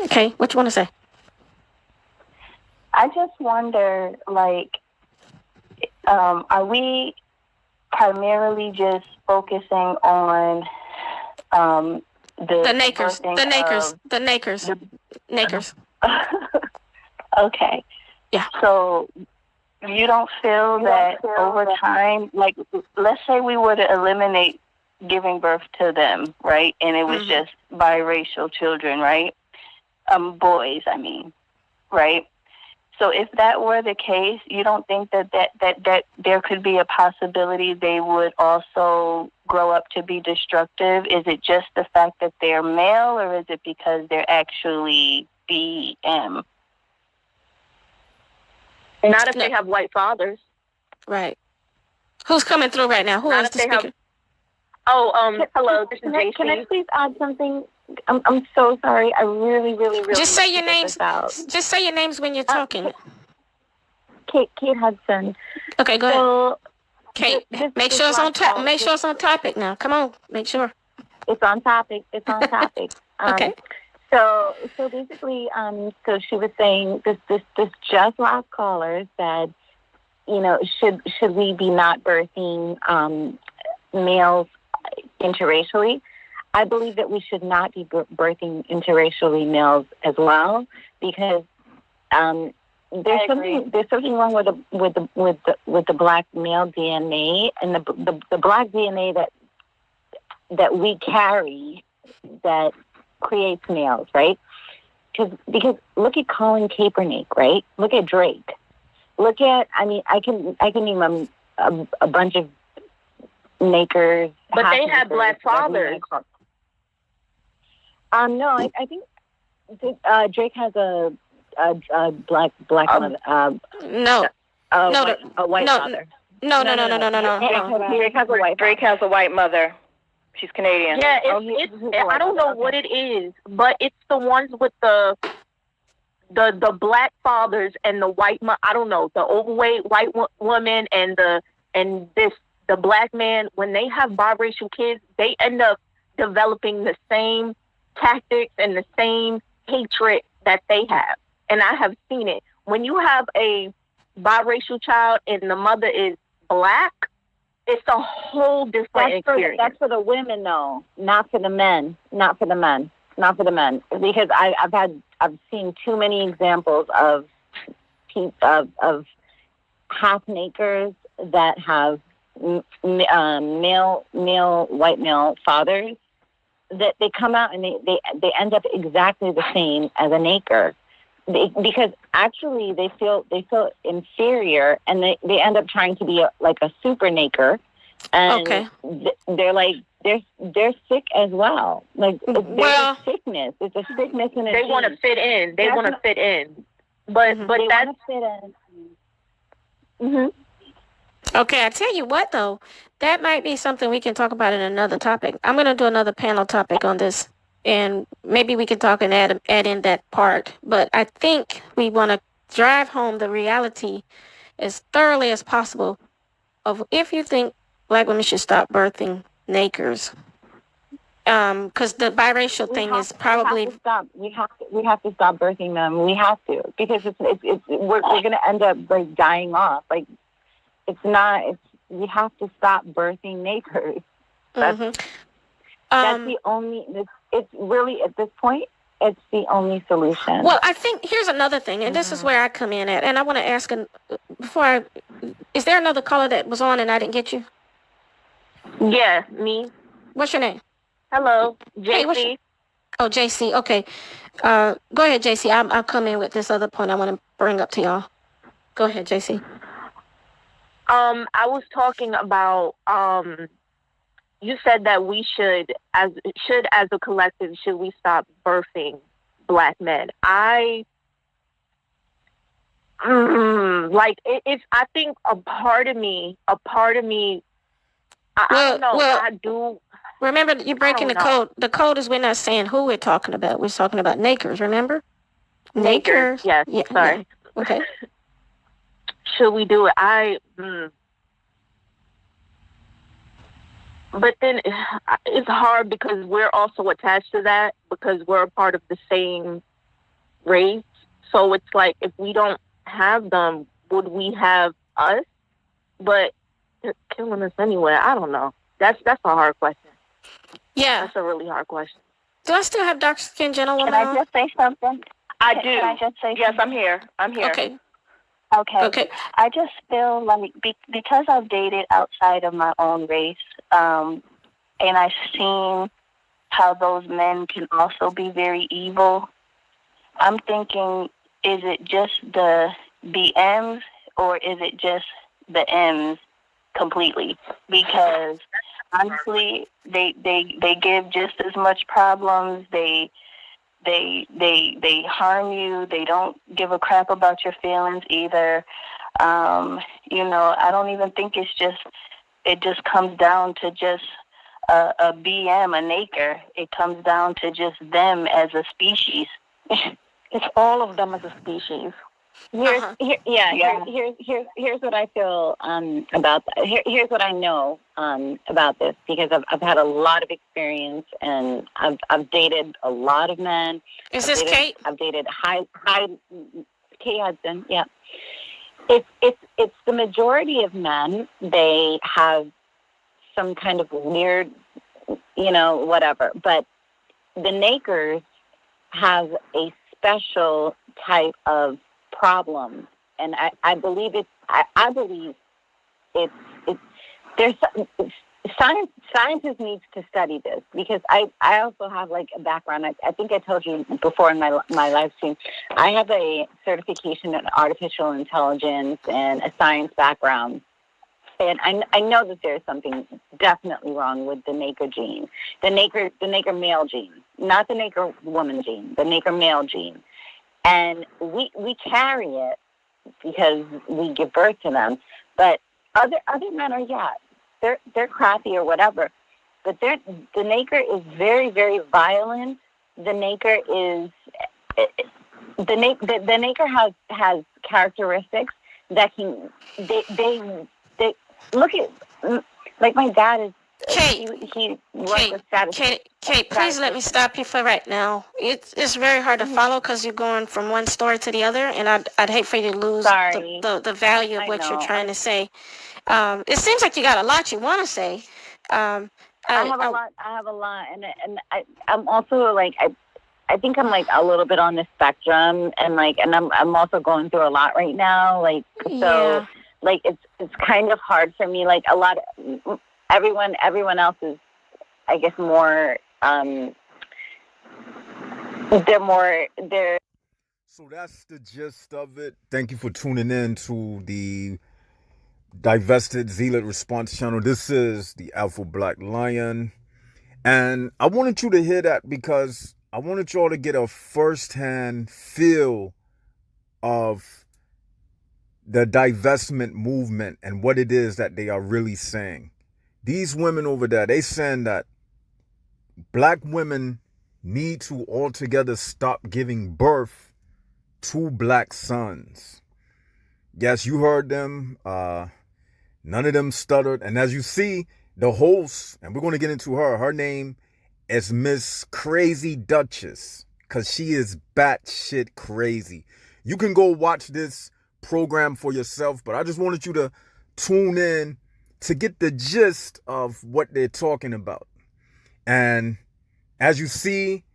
Okay, what you want to say? I just wonder, like, are we primarily just focusing on The the Nakers, birthing the Nakers, of the Nakers, Nakers. okay, Yeah. so you don't feel that over time, like, let's say we were to eliminate giving birth to them, right? And it was just biracial children, right? Boys, I mean, right? So if that were the case, you don't think that there could be a possibility they would also grow up to be destructive? Is it just the fact that they're male, or is it because they're actually BM? Not if they have white fathers. Right. Who's coming through right now? Who Not is if the they speaker? have. Hello, this is JC. Can I please add something? I'm so sorry. I really Just say your names. Just say your names when you're talking. Kate Hudson. Okay, go ahead. So Kate, make sure it's on top. Make sure it's on topic now. Come on, make sure. It's on topic. It's on topic. Okay. So basically, so she was saying this just last caller said, you know, should we be not birthing males interracially? I believe that we should not be birthing interracially males as well, because there's something wrong with the black male DNA and the black DNA that we carry that creates males, right? Because look at Colin Kaepernick, right? Look at Drake. Look at, I mean, I can name a bunch of makers, but they have black fathers. No, I think Drake has a black mother. A white father. No. Drake has a white mother. She's Canadian. Yeah, I don't know what it is, but it's the ones with the black fathers and the white. I don't know, the overweight white woman and the black man. When they have biracial kids, they end up developing the same tactics and the same hatred that they have. And I have seen it. When you have a biracial child and the mother is black, it's a whole different experience. That's for the women, though, not for the men. Not for the men. Because I've seen too many examples of half nakers that have white male fathers, that they come out and they end up exactly the same as a naker. Because actually they feel inferior, and they end up trying to be like a super naker, and they're like they're sick as well. Like there's a sickness. It's a sickness in a They want to fit in. They want to fit in, but that's fit in. Okay, I tell you what though, that might be something we can talk about in another topic. I'm going to do another panel topic on this. And maybe we can talk and add in that part. But I think we want to drive home the reality as thoroughly as possible of if you think black women should stop birthing nakers. Because the biracial thing is probably... We have to stop birthing them. We have to. Because we're going to end up like dying off. Like, we have to stop birthing nakers. That's the only... It's really, at this point, it's the only solution. Well, I think here's another thing, and this is where I come in at, and I want to ask, is there another caller that was on and I didn't get you? Yeah, me. What's your name? Hello, JC. Hey, JC, okay. Go ahead, JC. I'll come in with this other point I want to bring up to y'all. Go ahead, JC. I was talking about, you said that we should, as a collective, should we stop birthing black men? I think a part of me, I don't know. I do. Remember, you're breaking the code. The code is we're not saying who we're talking about. We're talking about nakers, remember? Nakers. Yes. Yeah, sorry. Yeah. Okay. Should we do it? But then it's hard because we're also attached to that, because we're a part of the same race. So it's like, if we don't have them, would we have us? But they're killing us anyway. I don't know. That's a hard question. Yeah. That's a really hard question. Do I still have dark skinned Can gentlewoman I on? just say something? I do. Can I just say Yes, something? I'm here. I'm here. Okay. Okay. Okay. I just feel like because I've dated outside of my own race, and I've seen how those men can also be very evil. I'm thinking, is it just the BMs or is it just the M's completely? Because honestly, they give just as much problems. They harm you. They don't give a crap about your feelings either. I don't even think it just comes down to just a BM, a Naker. It comes down to just them as a species. It's all of them as a species. Here's what I feel about that. Here's what I know about this, because I've had a lot of experience and I've dated a lot of men. Is this Kate? I've dated high Kate Hudson. Yeah, it's the majority of men. They have some kind of weird, whatever. But the Nakers have a special type of problem, and I believe I believe it's there's scientists needs to study this, because I also have like a background. I think I told you before in my live stream, I have a certification in artificial intelligence and a science background. And I know that there's something definitely wrong with the Naker gene, the Naker male gene, not the Naker woman gene, the Naker male gene. And we carry it because we give birth to them. But other men are, they're crappy or whatever. But the Naker is very, very violent. The Naker is the Naker has characteristics that they look at, like my dad is. Kate, he works with statistics. Kate, please let me stop you for right now. It's very hard to follow because you're going from one story to the other, and I'd hate for you to lose the value of what you're trying to say. It seems like you got a lot you want to say. I have a lot, and I'm also like I think I'm like a little bit on the spectrum, and I'm also going through a lot right now, so like it's kind of hard for me. Like a lot of everyone else is, I guess, more they're. So that's the gist of it. Thank you for tuning in to the Divested Zealot Response channel. This is the Alpha Black Lion. And I wanted you to hear that because I wanted y'all to get a first-hand feel of the divestment movement and what it is that they are really saying. These women over there, they saying that black women need to altogether stop giving birth to black sons. Yes, you heard them. None of them stuttered. And as you see, the host, and we're going to get into her name is Miss Crazy Duchess, because she is batshit crazy. You can go watch this program for yourself, but I just wanted you to tune in to get the gist of what they're talking about. And as you see,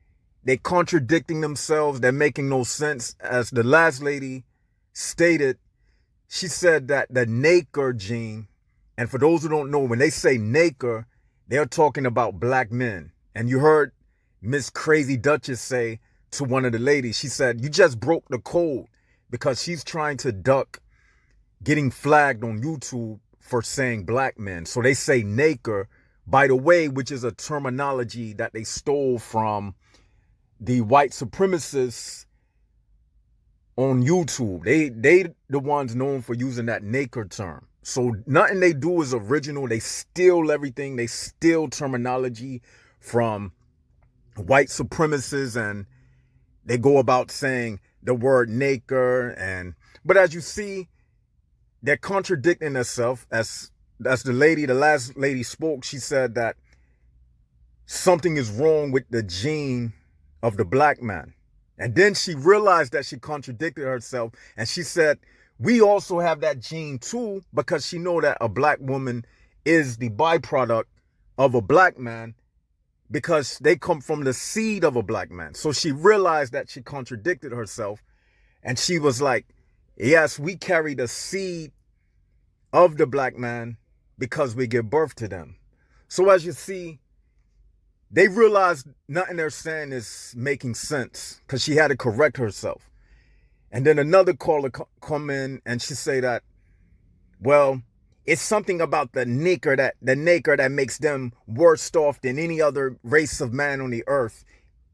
they're contradicting themselves. They're making no sense. As the last lady stated, she said that the Naker gene, and for those who don't know, when they say Naker, they're talking about black men. And you heard Miss Crazy Duchess say to one of the ladies, she said, you just broke the code, because she's trying to duck getting flagged on YouTube for saying black men. So they say Naker, by the way, which is a terminology that they stole from the white supremacists on YouTube. They the ones known for using that Naker term. So nothing they do is original. They steal everything. They steal terminology from white supremacists, and they go about saying the word Naker. But as you see, they're contradicting themselves. As the last lady spoke, she said that something is wrong with the gene of the black man. And then she realized that she contradicted herself, and she said, we also have that gene too, because she know that a black woman is the byproduct of a black man because they come from the seed of a black man. So she realized that she contradicted herself, and she was like, yes, we carry the seed of the black man because we give birth to them. So as you see, they realized nothing they're saying is making sense because she had to correct herself. And then another caller come in and she say that, well, it's something about the nigger that makes them worse off than any other race of man on the earth.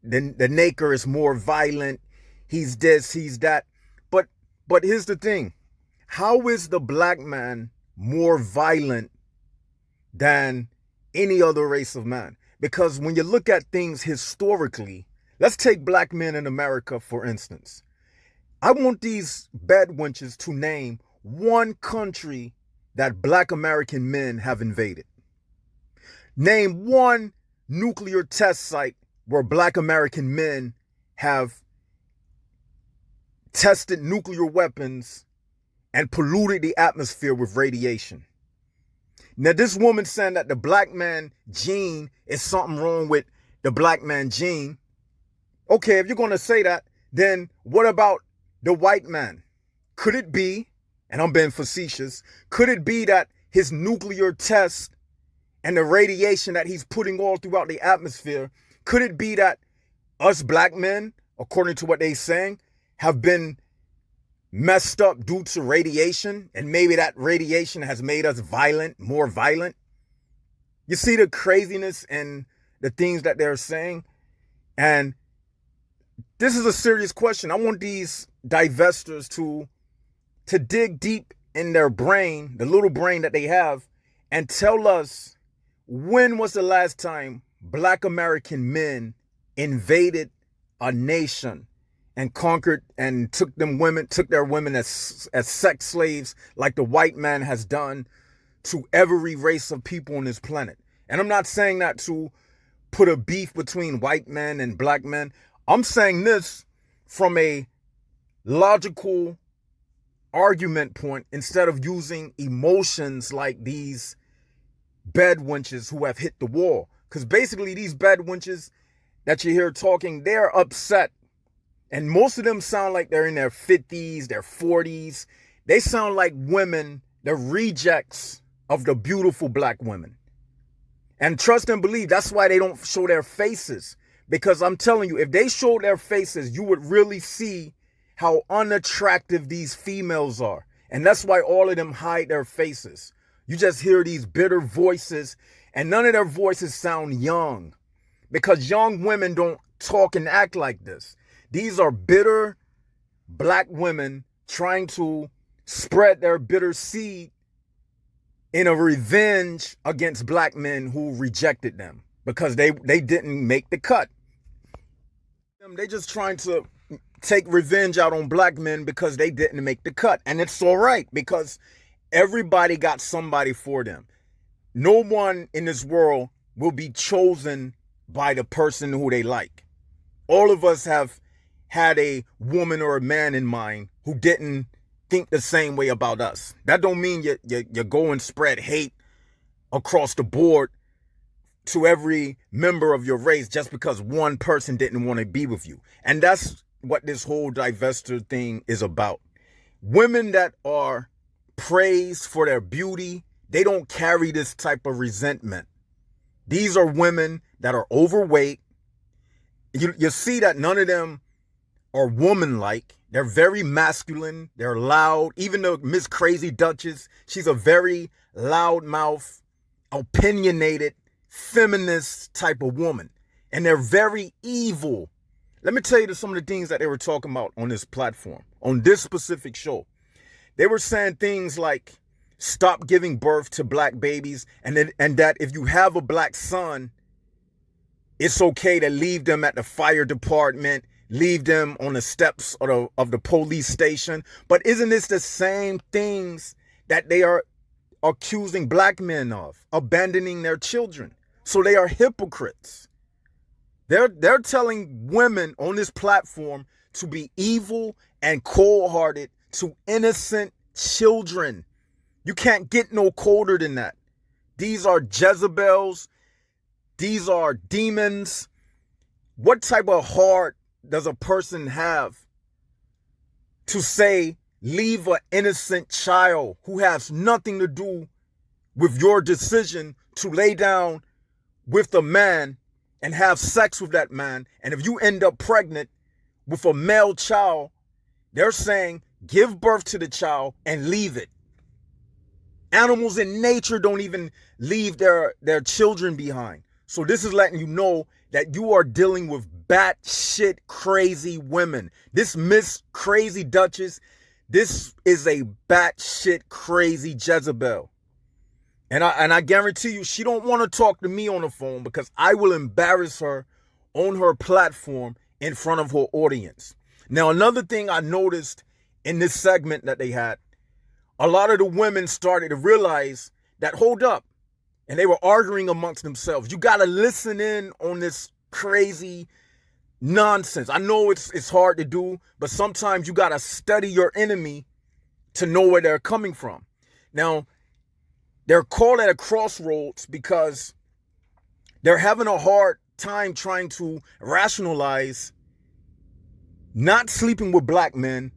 The nigger is more violent. He's this, he's that. But here's the thing. How is the black man more violent than any other race of man? Because when you look at things historically, let's take black men in America, for instance. I want these bad wenches to name one country that black American men have invaded. Name one nuclear test site where black American men have tested nuclear weapons and polluted the atmosphere with radiation. Now, this woman saying that the black man gene is something wrong with the black man gene. Okay, if you're going to say that, then what about the white man? Could it be, and I'm being facetious, could it be that his nuclear test and the radiation that he's putting all throughout the atmosphere, could it be that us black men, according to what they're saying, have been messed up due to radiation, and maybe that radiation has made us violent, more violent? You see the craziness and the things that they're saying? And this is a serious question. I want these divestors to dig deep in their brain, the little brain that they have, and tell us, when was the last time black American men invaded a nation and conquered and took their women as sex slaves like the white man has done to every race of people on this planet? And I'm not saying that to put a beef between white men and black men. I'm saying this from a logical argument point instead of using emotions like these bed wenches who have hit the wall. Because basically these bed wenches that you hear talking, they're upset. And most of them sound like they're in their 50s, their 40s. They sound like women, the rejects of the beautiful black women. And trust and believe, that's why they don't show their faces. Because I'm telling you, if they showed their faces, you would really see how unattractive these females are. And that's why all of them hide their faces. You just hear these bitter voices, and none of their voices sound young. Because young women don't talk and act like this. These are bitter black women trying to spread their bitter seed in a revenge against black men who rejected them because they didn't make the cut. They just trying to take revenge out on black men because they didn't make the cut. And it's all right, because everybody got somebody for them. No one in this world will be chosen by the person who they like. All of us have had a woman or a man in mind who didn't think the same way about us. That don't mean you go and spread hate across the board to every member of your race just because one person didn't want to be with you. And that's what this whole divester thing is about. Women that are praised for their beauty, they don't carry this type of resentment. These are women that are overweight. You see that none of them are woman-like. They're very masculine. They're loud. Even though Miss Crazy Duchess, she's a very loud-mouth, opinionated, feminist type of woman. And they're very evil. Let me tell you some of the things that they were talking about on this platform, on this specific show. They were saying things like, stop giving birth to black babies, and that if you have a black son, it's okay to leave them at the fire department, leave them on the steps of the police station. But isn't this the same things that they are accusing black men of, abandoning their children? So they are hypocrites. They're telling women on this platform to be evil and cold-hearted to innocent children. You can't get no colder than that. These are Jezebels. These are demons. What type of heart does a person have to say, leave an innocent child who has nothing to do with your decision to lay down with a man and have sex with that man? And if you end up pregnant with a male child, they're saying, give birth to the child and leave it. Animals in nature don't even leave their children behind. So this is letting you know that you are dealing with batshit crazy women. This Miss Crazy Duchess, this is a batshit crazy Jezebel. And I guarantee you, she don't want to talk to me on the phone because I will embarrass her on her platform in front of her audience. Now, another thing I noticed in this segment that they had, a lot of the women started to realize that, hold up, and they were arguing amongst themselves. You got to listen in on this crazy nonsense. I know it's hard to do, but sometimes you got to study your enemy to know where they're coming from. Now, they're caught at a crossroads because they're having a hard time trying to rationalize not sleeping with black men,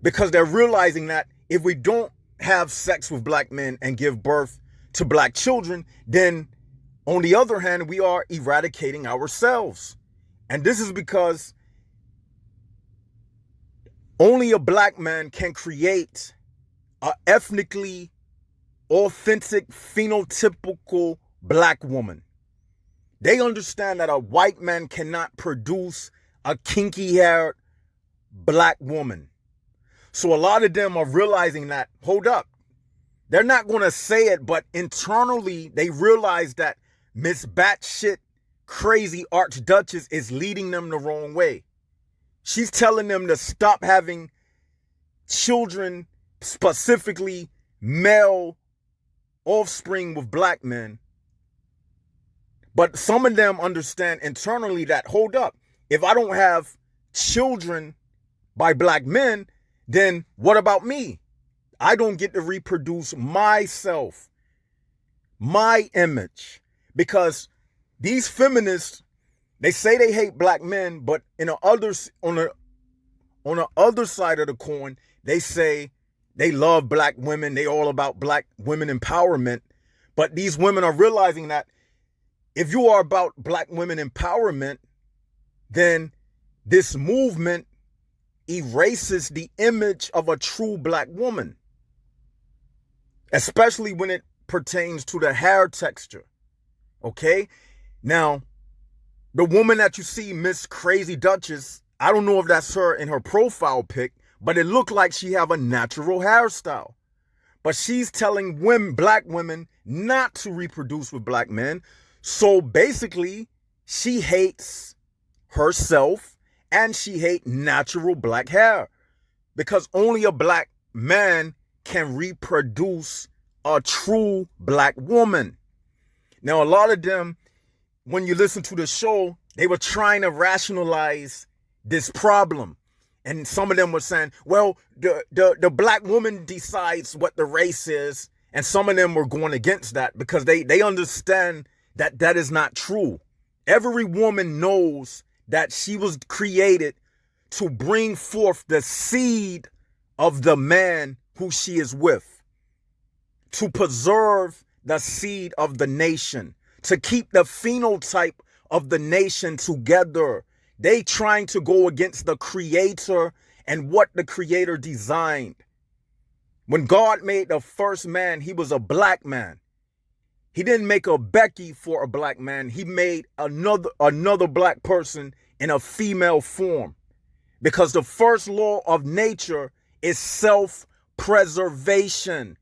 because they're realizing that if we don't have sex with black men and give birth to black children, then on the other hand, we are eradicating ourselves. And this is because only a black man can create an ethnically authentic, phenotypical black woman. They understand that a white man cannot produce a kinky-haired black woman. So a lot of them are realizing that, hold up, they're not going to say it, but internally they realize that Miss Batshit Crazy Archduchess is leading them the wrong way. She's telling them to stop having children, specifically male offspring with black men. But some of them understand internally that, hold up, if I don't have children by black men, then what about me? I don't get to reproduce myself, my image. Because these feminists, they say they hate black men, but on the other side of the coin, they say they love black women. They all about black women empowerment. But these women are realizing that if you are about black women empowerment, then this movement erases the image of a true black woman, especially when it pertains to the hair texture. Okay? Now, the woman that you see, Miss Crazy Duchess, I don't know if that's her in her profile pic, but it looked like she have a natural hairstyle. But she's telling women, black women, not to reproduce with black men. So basically, she hates herself and she hates natural black hair, because only a black man can reproduce a true black woman. Now, a lot of them, when you listen to the show, they were trying to rationalize this problem. And some of them were saying, well, the black woman decides what the race is. And some of them were going against that because they understand that that is not true. Every woman knows that she was created to bring forth the seed of the man who she is with, to preserve the seed of the nation, to keep the phenotype of the nation together. They trying to go against the creator and what the creator designed. When God made the first man, he was a black man. He didn't make a Becky for a black man. He made another black person in a female form, because the first law of nature is self-preservation.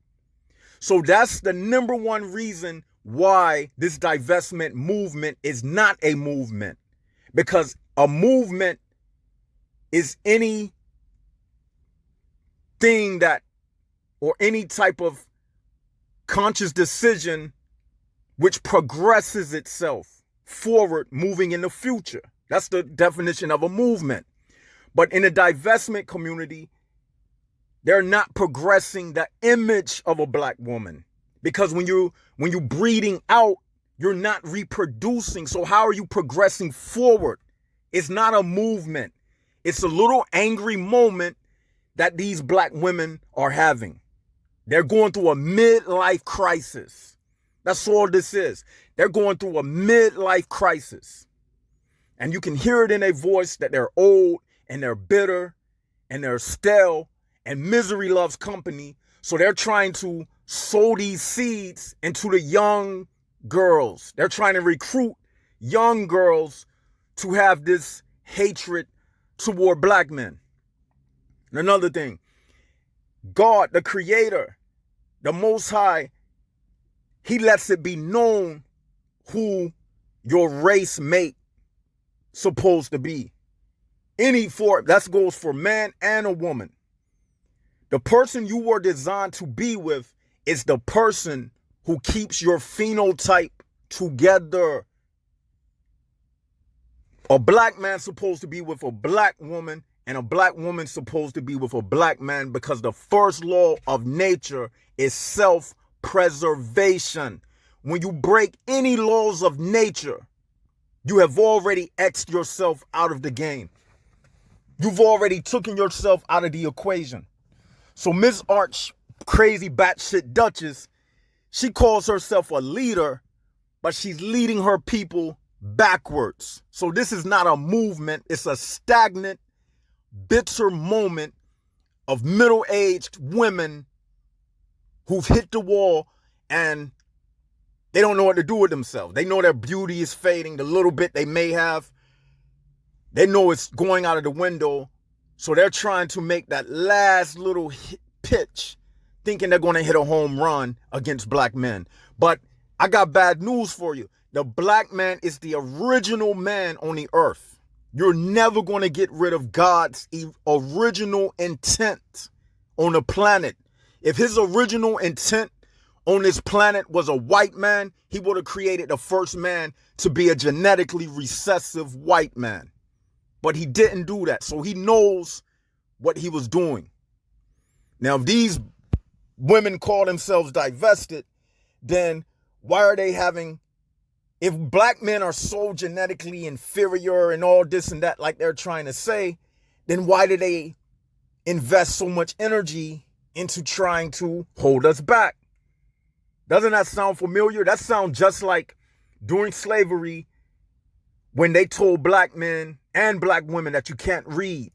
So that's the number one reason why this divestment movement is not a movement, because a movement is any thing that, or any type of conscious decision which progresses itself. forward, moving in the future. That's the definition of a movement. But in the divestment community, they're not progressing the image of a black woman, because when you breeding out, you're not reproducing. So how are you progressing forward? It's not a movement. It's a little angry moment that these black women are having. They're going through a midlife crisis. That's all this is. They're going through a midlife crisis. And you can hear it in their voice that they're old and they're bitter and they're stale, and misery loves company. So they're trying to sow these seeds into the young girls. They're trying to recruit young girls to have this hatred toward black men. And another thing, God, the creator, the Most High, he lets it be known who your race mate supposed to be. That goes for man and a woman. The person you were designed to be with is the person who keeps your phenotype together. A black man's supposed to be with a black woman, and a black woman's supposed to be with a black man, because the first law of nature is self-preservation. When you break any laws of nature, you have already X'd yourself out of the game. You've already taken yourself out of the equation. So Miss Arch, crazy batshit Duchess, she calls herself a leader, but she's leading her people backwards. So this is not a movement. It's a stagnant, bitter moment of middle-aged women who've hit the wall and they don't know what to do with themselves. They know their beauty is fading. The little bit they may have, they know it's going out of the window. So they're trying to make that last little pitch, thinking they're going to hit a home run against black men. But I got bad news for you. The black man is the original man on the earth. You're never going to get rid of God's original intent on the planet. If his original intent on this planet was a white man, he would have created the first man to be a genetically recessive white man. But he didn't do that. So he knows what he was doing. Now, if these women call themselves divested, then why are they having, if black men are so genetically inferior and all this and that, like they're trying to say, then why do they invest so much energy into trying to hold us back? Doesn't that sound familiar? That sounds just like during slavery, when they told black men and black women that you can't read.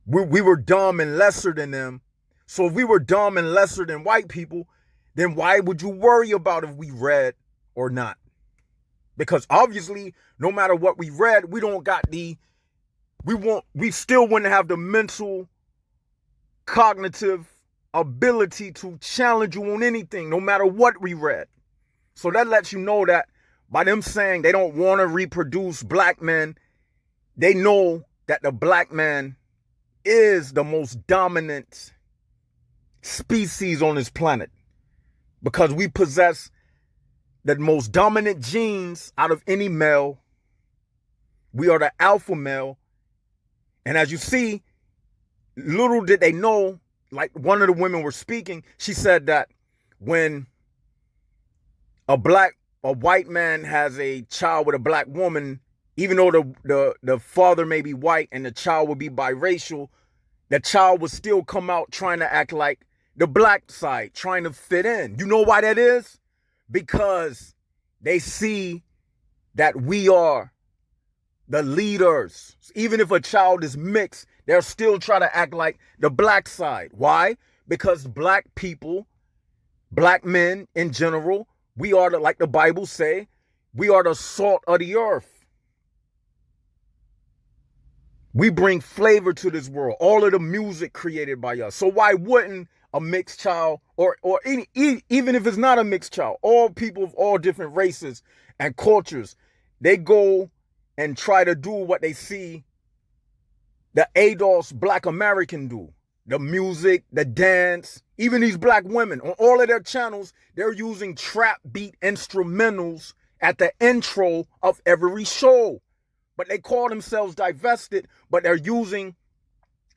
We were dumb and lesser than them. So if we were dumb and lesser than white people, then why would you worry about if we read or not? Because obviously, no matter what we read, we still wouldn't have the mental, cognitive ability to challenge you on anything, no matter what we read. So that lets you know that by them saying they don't want to reproduce black men, they know that the black man is the most dominant species on this planet, because we possess the most dominant genes out of any male. We are the alpha male. And as you see, little did they know, like one of the women were speaking, she said that when a white man has a child with a black woman, even though the father may be white and the child will be biracial, the child will still come out trying to act like the black side, trying to fit in. You know why that is? Because they see that we are the leaders. Even if a child is mixed, they'll still try to act like the black side. Why? Because black people, black men in general, we are like the Bible say, we are the salt of the earth. We bring flavor to this world. All of the music created by us. So why wouldn't a mixed child, or even if it's not a mixed child, all people of all different races and cultures, they go and try to do what they see the ADOS black American do. The music, the dance, even these black women on all of their channels, they're using trap beat instrumentals at the intro of every show. But they call themselves divested, but they're using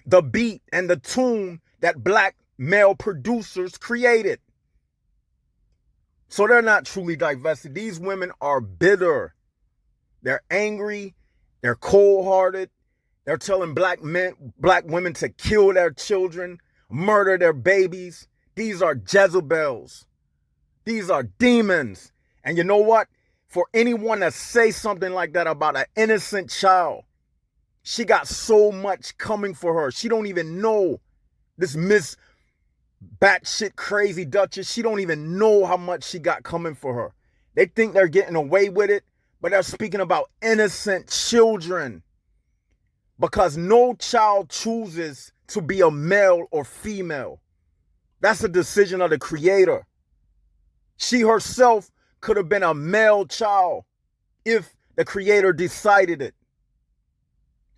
the beat and the tune that black male producers created. So they're not truly divested. These women are bitter. They're angry. They're cold-hearted. They're telling black women to kill their children, murder their babies. These are Jezebels. These are demons. And you know what? For anyone to say something like that about an innocent child, she got so much coming for her. She don't even know, this Miss batshit crazy Duchess, she don't even know how much she got coming for her. They think they're getting away with it, but they're speaking about innocent children. Because no child chooses to be a male or female. That's a decision of the Creator. She herself could have been a male child if the Creator decided it.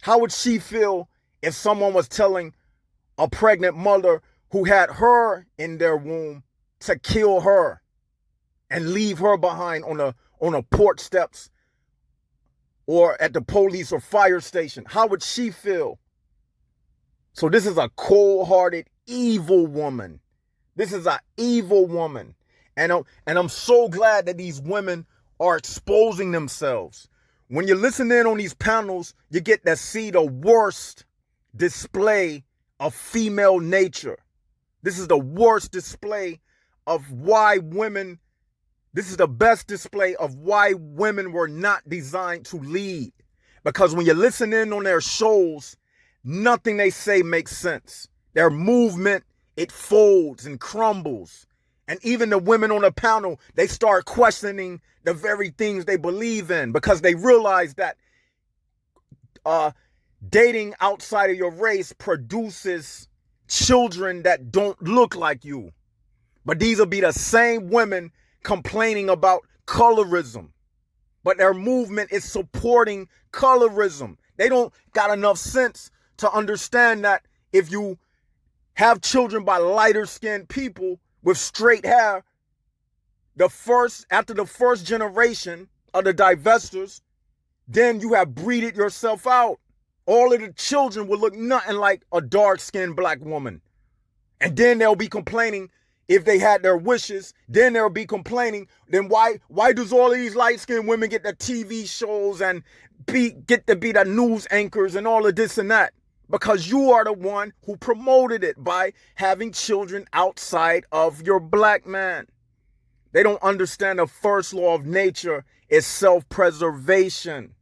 How would she feel if someone was telling a pregnant mother who had her in their womb to kill her and leave her behind on a porch steps or at the police or fire station? How would she feel? So this is a cold-hearted, evil woman. This is an evil woman. And I'm so glad that these women are exposing themselves. When you listen in on these panels, you get to see the worst display of female nature. This is the worst display of why women, this is the best display of why women were not designed to lead. Because when you listen in on their shows, nothing they say makes sense. Their movement, it folds and crumbles. And even the women on the panel, they start questioning the very things they believe in because they realize that dating outside of your race produces children that don't look like you. But these will be the same women complaining about colorism. But their movement is supporting colorism. They don't got enough sense to understand that if you have children by lighter skinned people with straight hair, after the first generation of the divestors, then you have breeded yourself out. All of the children will look nothing like a dark-skinned black woman. And then they'll be complaining if they had their wishes. Then they'll be complaining, then why does all of these light-skinned women get the TV shows and get to be the news anchors and all of this and that? Because you are the one who promoted it by having children outside of your black man. They don't understand the first law of nature is self-preservation.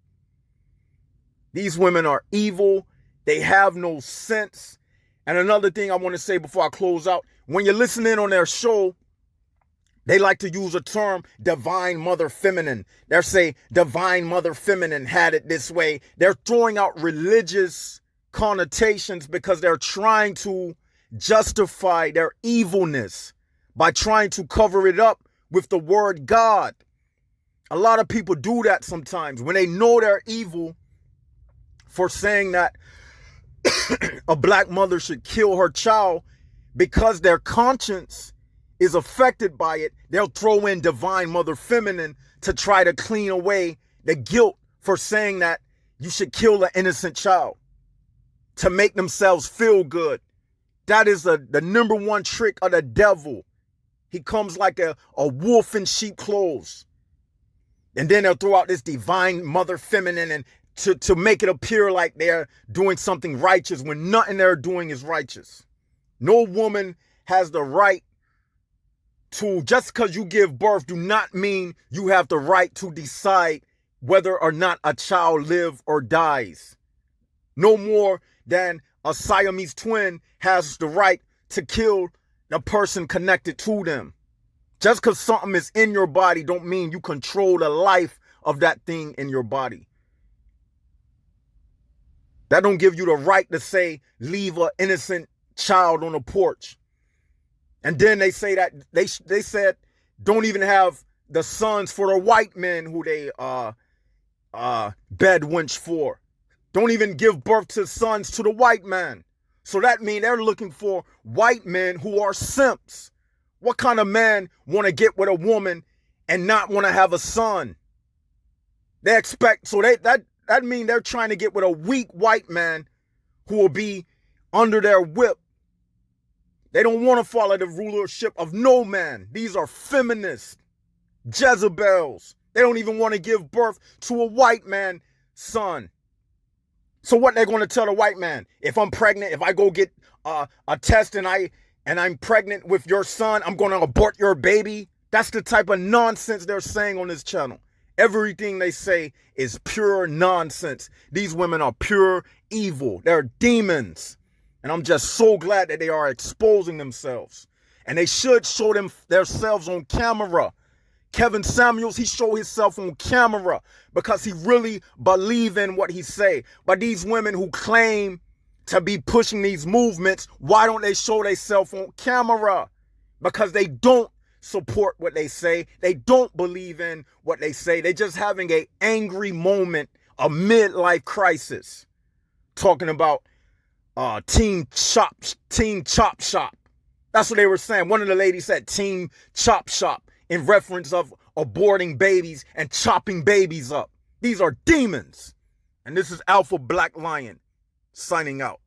These women are evil. They have no sense. And another thing I want to say before I close out, when you listen in on their show, they like to use a term, divine mother feminine. They'll say divine mother feminine had it this way. They're throwing out religious connotations because they're trying to justify their evilness by trying to cover it up with the word God. A lot of people do that sometimes when they know they're evil for saying that a black mother should kill her child because their conscience is affected by it. They'll throw in divine mother feminine to try to clean away the guilt for saying that you should kill an innocent child to make themselves feel good. That is the number one trick of the devil. He comes like a wolf in sheep clothes. And then they'll throw out this divine mother feminine and to make it appear like they're doing something righteous when nothing they're doing is righteous. No woman has the right to, just because you give birth, do not mean you have the right to decide whether or not a child lives or dies. No more than a Siamese twin has the right to kill the person connected to them. Just because something is in your body don't mean you control the life of that thing in your body. That don't give you the right to say, leave an innocent child on a porch. And then they say that they said don't even have the sons for the white men who they bed wench for. Don't even give birth to sons to the white man. So that means they're looking for white men who are simps. What kind of man want to get with a woman and not want to have a son? They expect, so that mean they're trying to get with a weak white man who will be under their whip. They don't want to follow the rulership of no man. These are feminists, Jezebels. They don't even want to give birth to a white man son. So what they're going to tell the white man? If I'm pregnant, if I go get a test and I'm pregnant with your son, I'm going to abort your baby. That's the type of nonsense they're saying on this channel. Everything they say is pure nonsense. These women are pure evil. They're demons. And I'm just so glad that they are exposing themselves. And they should show themselves on camera. Kevin Samuels, he showed himself on camera because he really believe in what he say. But these women who claim to be pushing these movements, why don't they show themselves on camera? Because they don't support what they say. They don't believe in what they say. They're just having an angry moment, a midlife crisis. Talking about Team Chop Shop. That's what they were saying. One of the ladies said Team Chop Shop in reference of aborting babies and chopping babies up. These are demons. And this is Alpha Black Lion signing out.